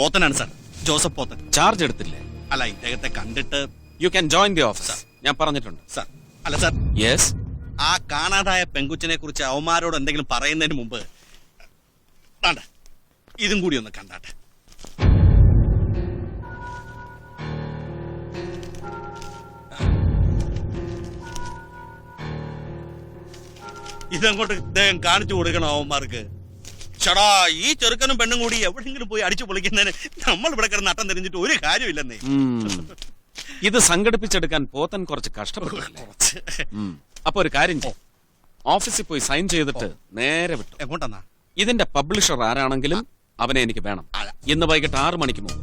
പോത്തനാണ് sir, Joseph Pothan. Charge എടുത്തില്ലേ? അല്ല, ഇദ്ദേഹത്തെ കണ്ടിട്ട്. You can join the office. ഞാൻ പറഞ്ഞിട്ടുണ്ട് സാർ. അല്ല സാർ, യെസ്. ആ കാണാതായ പെങ്കുച്ചിനെ കുറിച്ച് അവന്മാരോട് എന്തെങ്കിലും പറയുന്നതിന് മുമ്പ് ഇതും കൂടി ഒന്ന് കണ്ടാട്ടെ. ഇതങ്ങോട്ട് ഇദ്ദേഹം കാണിച്ചു കൊടുക്കണം അവന്മാർക്ക്. ചേടാ, ഈ ചെറുക്കനും പെണ്ണും കൂടി എവിടെയെങ്കിലും പോയി അടിച്ചു പൊളിക്കുന്നതിന് നമ്മൾ ഇവിടെ കിടന്ന് നട്ടം തിരിഞ്ഞിട്ട് ഒരു കാര്യമില്ലെന്നേ. ഇത് സംഘടിപ്പിച്ചെടുക്കാൻ പോത്തൻ കുറച്ച് കഷ്ടപ്പെട്ടു. അപ്പൊ ഒരു കാര്യം ചെയ്യും, ഓഫീസിൽ പോയി സൈൻ ചെയ്തിട്ട് നേരെ വിട്ടു. എങ്ങോട്ടെന്നാ? ഇതിന്റെ പബ്ലിഷർ ആരാണെങ്കിലും അവനെ എനിക്ക് വേണം. ഇന്ന് വൈകിട്ട് 6 മണിക്ക് മുമ്പ്.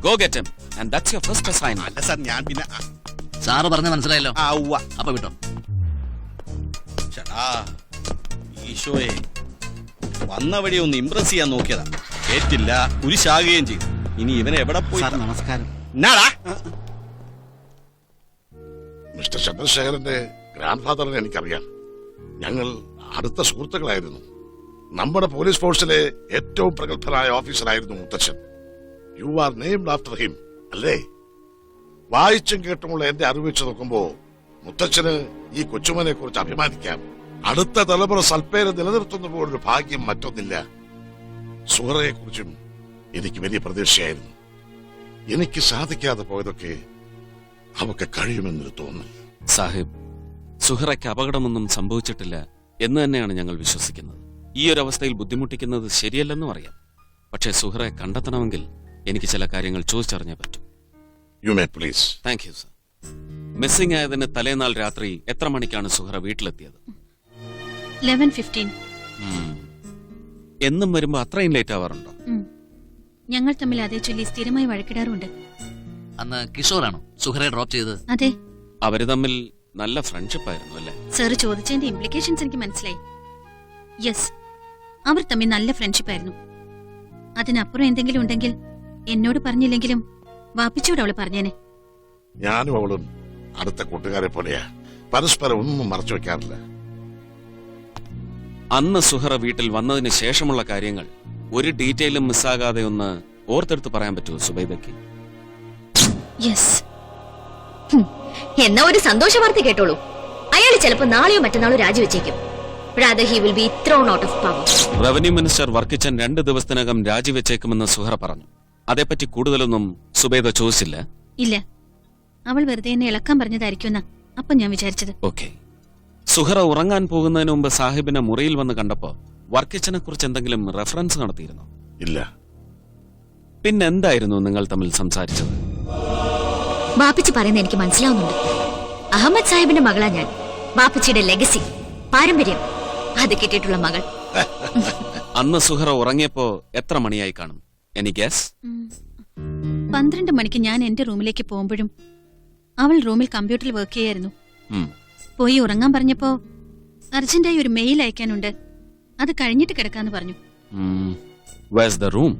Go get him and that's your first assignment. അല്ല സാർ, ഞാൻ പിന്നെ സാറ് പറഞ്ഞ മനസ്സിലായല്ലോ. അപ്പൊ വിട്ടോ. ചേട്ടാ, ഈശോയെ, വന്ന വഴി ഒന്ന് ഇംപ്രസ് ചെയ്യാൻ നോക്കിയതാ, കേറ്റില്ല, കുരിശാകുകയും ചെയ്തു. ഇനി ഇവനെ എവിടെ പോയി? നമസ്കാരം. മിസ്റ്റർ ചന്ദ്രശേഖരന്റെ ഗ്രാൻഡ് ഫാദറിനെ എനിക്കറിയാം. ഞങ്ങൾ അടുത്ത സുഹൃത്തുക്കളായിരുന്നു. നമ്മുടെ പോലീസ് ഫോഴ്സിലെ ഏറ്റവും പ്രഗത്ഭനായ ഓഫീസറായിരുന്നു മുത്തച്ഛൻ. You are named after him, അല്ലേ? വായിച്ചും കേട്ടുമുള്ള എന്റെ അറിവ് വെച്ച് നോക്കുമ്പോ മുത്തച്ഛന് ഈ കൊച്ചുമനെ കുറിച്ച് അഭിമാനിക്കാം. അടുത്ത തലമുറ സൽപ്പേര് നിലനിർത്തുന്ന പോലൊരു ഭാഗ്യം മറ്റൊന്നില്ല. സുഹറയെ കുറിച്ചും എനിക്ക് വലിയ പ്രതീക്ഷയായിരുന്നു. എനിക്ക് സാധിക്കാതെ പോയതൊക്കെ അവക്ക് കഴിയുമെന്നൊരു തോന്നൽ. സാഹിബ്, സുഹറയ്ക്ക് അപകടമൊന്നും സംഭവിച്ചിട്ടില്ല എന്ന് തന്നെയാണ് ഞങ്ങൾ വിശ്വസിക്കുന്നത്. ഈ ഒരു അവസ്ഥയിൽ ബുദ്ധിമുട്ടിക്കുന്നത് ശരിയല്ലെന്നും അറിയാം. പക്ഷേ സുഹറയെ കണ്ടെത്തണമെങ്കിൽ എനിക്ക് ചില കാര്യങ്ങൾ ചോദിച്ചറിഞ്ഞേ പറ്റൂ. You may please. Thank you sir. Missing ആയതിന് തലേനാൾ രാത്രി എത്ര മണിക്കാണ് സുഹറ വീട്ടിലെത്തിയത്? 11:15. എന്നും വരുമ്പോ അത്രയും ലേറ്റ് ആവാറുണ്ടോ? ഞങ്ങൾ തമ്മിൽ അതേ ചൊല്ലി സ്ഥിരമായി വഴക്കിടാറുണ്ട്. അന്ന് കിഷോറാണോ സുഹറയെ ഡ്രോപ്പ് ചെയ്തത്? അതെ. അവര് തമ്മിൽ നല്ല ഫ്രണ്ട്ഷിപ്പ് ആയിരുന്നു അല്ലേ? സാർ ചോദിച്ചതിന്റെ ഇംപ്ലിക്കേഷൻസ് എനിക്ക് മനസ്സിലായി. യെസ്, അവർ തമ്മിൽ നല്ല ഫ്രണ്ട്ഷിപ്പ് ആയിരുന്നു. അതിനപ്പുറം എന്തെങ്കിലും ഉണ്ടെങ്കിൽ എന്നോട് പറഞ്ഞില്ലെങ്കിലും വാപ്പിച്ചോട് അവള് പറഞ്ഞേനെ. ഞാനും അവളും അടുത്ത കൂട്ടുകാരെ പോലെയാ. പരസ്പരം ഒന്നും മറച്ചു വെക്കാറില്ല. അന്ന് സുഹറ വീട്ടിൽ വന്നതിന് ശേഷമുള്ള കാര്യങ്ങൾ ഒരു ഡീറ്റെയിലും മിസ്സാകാതെ ഒന്ന് ഓർത്തെടുത്ത് പറയാൻ പറ്റുമോ സുബൈദയ്ക്ക്? യെസ്. എന്നാ ഒരു സന്തോഷ വാർത്ത കേട്ടോളൂ. അയാൾ ചിലപ്പോൾ നാളെയോ മറ്റന്നാളോ രാജിവെച്ചേക്കും. റവന്യൂ മിനിസ്റ്റർ വർക്കിച്ചൻ 2 ദിവസത്തിനകം രാജിവെച്ചേക്കുമെന്ന് സുഹറ പറഞ്ഞു. അതേപ്പറ്റി കൂടുതലൊന്നും സുബൈദ ചോദിച്ചില്ല? ഇല്ല, അവൾ വെറുതെ എന്നെ ഇളക്കാൻ പറഞ്ഞതായിരിക്കുമെന്നാ അപ്പൊ ഞാൻ വിചാരിച്ചത്. ഓക്കെ. സുഹറ ഉറങ്ങാൻ പോകുന്നതിന് മുമ്പ് സാഹിബിനെ മുറിയിൽ വന്ന് കണ്ടപ്പോ വർക്കിച്ചനെ കുറിച്ച് എന്തെങ്കിലും റെഫറൻസ് നടത്തിയിരുന്നോ? ഇല്ല. പിന്നെന്തായിരുന്നു നിങ്ങൾ തമ്മിൽ സംസാരിച്ചത്? ബാപ്പിച്ചി പറയുന്നത് എനിക്ക് മനസ്സിലാവുന്നുണ്ട്. അഹമ്മദ് സാഹിബിന്റെ മകളാ ഞാൻ. ബാപ്പിച്ചിയുടെ ലെഗസി, പാരമ്പര്യം, അത് കിട്ടിയിട്ടുള്ള മകൾ. അന്ന് സുഹറ ഉറങ്ങിയപ്പോ എത്ര മണിയായി കാണും? Any guess? 12 മണിക്ക് ഞാൻ എന്റെ റൂമിലേക്ക് പോകുമ്പോഴും അവൾ റൂമിൽ കമ്പ്യൂട്ടറിൽ വർക്ക് ചെയ്യായിരുന്നു. പോയി ഉറങ്ങാൻ പറഞ്ഞപ്പോ അർജന്റായി ഒരു മെയിൽ അയക്കാനുണ്ട്, അത് കഴിഞ്ഞിട്ട് കിടക്കാന്ന് പറഞ്ഞു. Where's the room?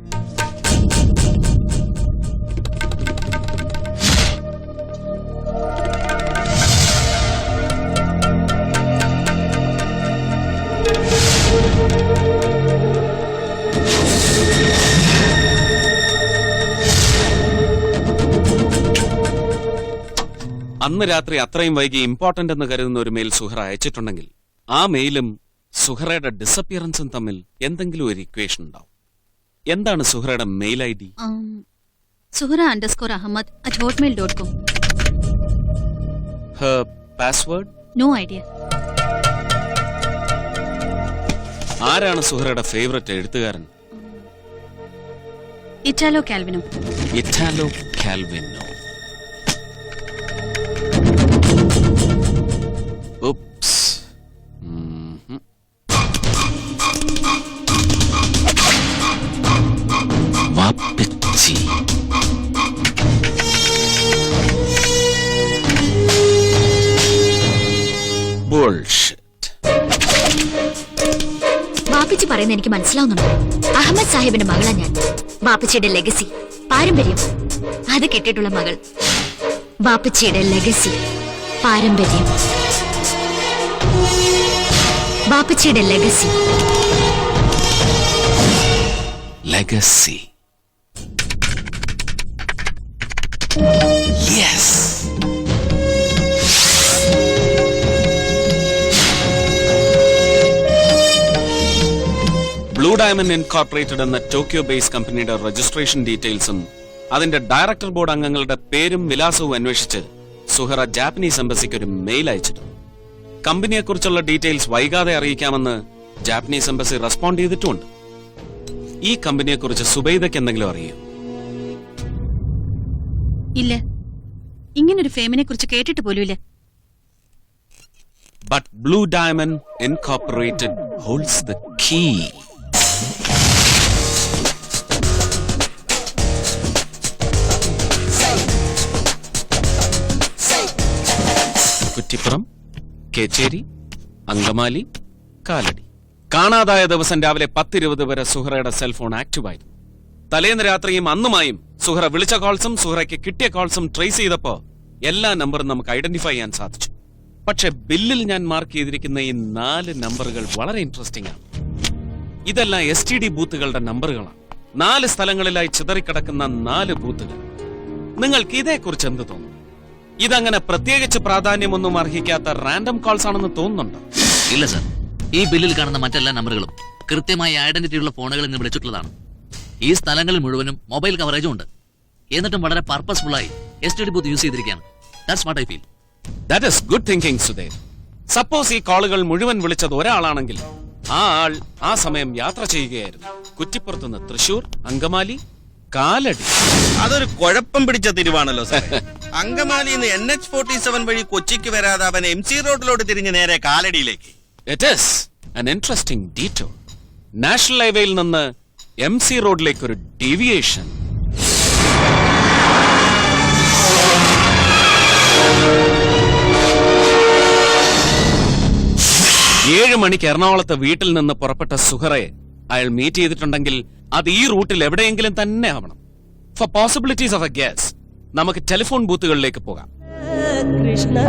അന്ന് രാത്രി അത്രയും വൈകി ഇമ്പോർട്ടന്റ് എന്ന് കരുതുന്ന ഒരു മെയിൽ സുഹറ അയച്ചിട്ടുണ്ടെങ്കിൽ ആ മെയിലും സുഹറയുടെ ഡിസപ്പിയറൻസും തമ്മിൽ എന്തെങ്കിലും ഒരു ഇക്വേഷൻ ഉണ്ടാവും. എന്താണ് സുഹറയുടെ mail ID? suhra_ahmad@hotmail.com. Her password? No idea. ആരാണ് സുഹറയുടെ ഫേവറേറ്റ് എഴുത്തുകാരൻ? Italo Calvino. Italo Calvino. Oops. വാപ്പിച്ചി. Bullshit. ബാപ്പിച്ചി പറയുന്നത് എനിക്ക് മനസ്സിലാവുന്നുണ്ട്. അഹമ്മദ് സാഹിബിന്റെ മകളാ ഞാൻ. ബാപ്പിച്ചിയുടെ ലെഗസി, പാരമ്പര്യം, അത് കിട്ടിയിട്ടുള്ള മകൾ. ബാപ്പിച്ചിയുടെ ലെഗസി, പാരമ്പര്യം, ബാപ്പിച്ചിയുടെ legacy. Legacy. Yes. Blue diamond incorporated എന്ന ടോക്കിയോ ബേസ് കമ്പനിയുടെ രജിസ്ട്രേഷൻ ഡീറ്റെയിൽസും അതിന്റെ ഡയറക്ടർ ബോർഡ് അംഗങ്ങളുടെ പേരും വിലാസവും അന്വേഷിച്ച് സുഹറ ജാപ്പനീസ് എംബസിക്ക് ഒരു മെയിൽ അയച്ചിട്ടുണ്ട്. കമ്പനിയെക്കുറിച്ചുള്ള ഡീറ്റെയിൽസ് വൈകാതെ അറിയിക്കാമെന്ന് ജാപ്പനീസ് എംബസി റെസ്പോണ്ട് ചെയ്തിട്ടുമുണ്ട്. ഈ കമ്പനിയെക്കുറിച്ച് സുബൈദയ്ക്ക് എന്തെങ്കിലും അറിയോ? ഇല്ല, ഇങ്ങനൊരു ഫേമിനെ കുറിച്ച് കേട്ടിട്ട് പോലുമില്ല. But blue diamond incorporated holds the key. Kuttippuram, Kechery, Angamaly, Kalady. കാണാതായ ദിവസം രാവിലെ 10:20 വരെ സുഹറയുടെ സെൽഫോൺ ആക്റ്റീവായിരുന്നു. തലേന്ന് രാത്രിയും അന്നുമായും സുഹറ വിളിച്ച കോൾസും സുഹറയ്ക്ക് കിട്ടിയ കോൾസും ട്രേസ് ചെയ്തപ്പോ എല്ലാ നമ്പറും നമുക്ക് ഐഡന്റിഫൈ ചെയ്യാൻ സാധിച്ചു. പക്ഷെ ബില്ലിൽ ഞാൻ മാർക്ക് ചെയ്തിരിക്കുന്ന ഈ 4 നമ്പറുകൾ വളരെ ഇൻട്രസ്റ്റിംഗ് ആണ്. ഇതെല്ലാം STD ബൂത്തുകളുടെ നമ്പറുകളാണ്. 4 സ്ഥലങ്ങളിലായി ചിതറിക്കിടക്കുന്ന 4 ബൂത്തുകൾ. നിങ്ങൾക്ക് ഇതേക്കുറിച്ച് എന്ത് തോന്നുന്നു? ഇതങ്ങനെ പ്രത്യേകിച്ച് പ്രാധാന്യമൊന്നും അർഹിക്കാത്ത റാൻഡം കോൾസ് ആണെന്ന് തോന്നുന്നുണ്ടോ? ഇല്ല സർ, ഈ ബില്ലിൽ കാണുന്ന മറ്റെല്ലാ നമ്പറുകളും കൃത്യമായ ഐഡന്റിറ്റി ഉള്ള ഫോണുകളിൽ നിന്ന് വിളിച്ചിട്ടുള്ളതാണ്. ഈ സ്ഥലങ്ങളിൽ മുഴുവനും മൊബൈൽ കവറേജും ഉണ്ട്. എന്നിട്ടും വളരെ പർപ്പസ്ഫുള്ളായി STD ബൂത്ത് യൂസ് ചെയ്തിരിക്കുകയാണ്. That's what I feel. That is good thinking Sudheer. Suppose ഈ കോളുകൾ മുഴുവൻ വിളിച്ചത് ഒരാളാണെങ്കിൽ ആ ആൾ ആ സമയം യാത്ര ചെയ്യുകയായിരുന്നു. കുറ്റിപ്പുറത്തുനിന്ന് തൃശൂർ, അങ്കമാലി, കാലടി. അതൊരു കുഴപ്പം പിടിച്ച തിരിവാണല്ലോ സാറേ. അങ്കമാലിന്ന് NH47 വഴി കൊച്ചിക്ക് വരാതെ അവൻ MC റോഡിലോട്ട് തിരിഞ്ഞ് നേരെ കാലടിയിലേക്ക്. It is an interesting detour. National ഹൈവേയിൽ നിന്ന് MC റോഡിലേക്ക് ഒരു ഡീവിയേഷൻ. ഏഴ് മണിക്ക് എറണാകുളത്ത് വീട്ടിൽ നിന്ന് പുറപ്പെട്ട സുഹറയെ അയാൾ മീറ്റ് ചെയ്തിട്ടുണ്ടെങ്കിൽ അത് ഈ റൂട്ടിൽ എവിടെയെങ്കിലും തന്നെ ആവണം. Four possibilities of a guess നമുക്ക് ടെലിഫോൺ ബൂത്തുകളിലേക്ക് പോകാം. Krishna